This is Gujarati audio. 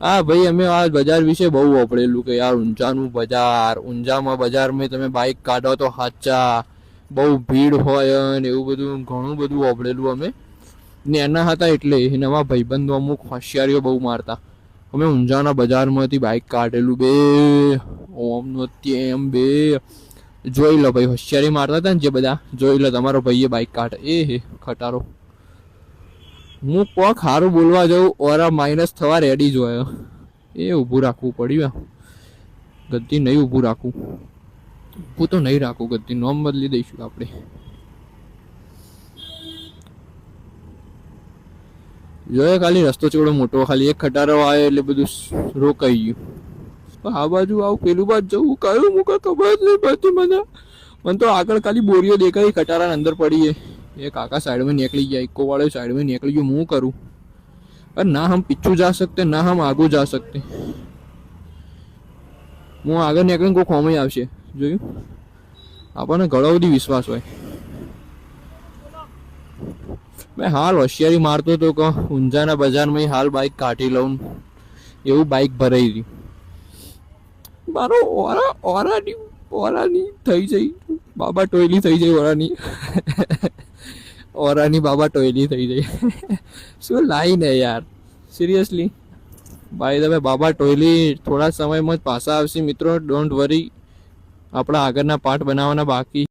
હા ભાઈ, અમે આ બજાર વિશે બહુ વાપરેલું કે યાર ઊંઝાનું બજાર, ઊંઝામાં બજારમાં તમે બાઈક કાઢો તો હાચા બહુ ભીડ હોય ને એવું બધું ઘણું બધું વાપરેલું અમે. ને એના હતા એટલે નવા ભાઈબંધો અમુક હોશિયારીઓ બહુ મારતા. અમે ઊંઝાના બજારમાંથી બાઈક કાઢેલું બે ઓમ નો તેમ બે. જોઈ લો ભાઈ, હોશિયારી મારતા હતા ને જે બધા, જોઈ લો તમારો ભાઈએ બાઈક કાઢે એ હે ખટારો. હું કોક સારું બોલવા જાઉં ઓરા માઇનસ થવા રેડી જ હોય. એ ઊભું રાખવું પડ્યું. ગદ્દી નહીં ઊભું રાખવું, ઊભું તો નહીં રાખવું ગદ્દી, નોમ બદલી દઈશું આપણે. જોયે ખાલી રસ્તો ચેવડો મોટો, ખાલી એક ખટારો આવે એટલે બધું રોકાઈ ગયું. આ બાજુ આવું પેલું બાજુ જવું કયું મૂકે ખબર જ નહીં પડતી મને. મને તો આગળ ખાલી બોરીઓ દેખાય ખટારા અંદર પડી. ये काका साइड में निकल गया, इको वाले साइड में निकल गया, मुंह करूँ। अरे ना हम पीछू जा सकते ना हम आगू जा सकते. હું આગળ નીકળીને કોઈ ખોમાઈ આવશે જોયું. આપણને ઘણો બધી વિશ્વાસ હોય. મેં હાલ હોશિયારી મારતો હતો કે ઊંઝાના બજારમાં હાલ બાઇક કાઢી લઉં એવું બાઇક ભરાઈ રહ્યું. મારો ઓરાની થઈ જઈ બાબા ટોયલી થઈ જાય ઓરાની. ઓરાની બાબા ટોયલી થઈ જાય. શું લાઈન હે યાર, સિરિયસલી. ભાઈ તમે બાબા ટોયલી થોડા સમયમાં જ પાછા આવશે મિત્રો, ડોન્ટ વરી. આપણા આગળના પાર્ટ બનાવવાના બાકી.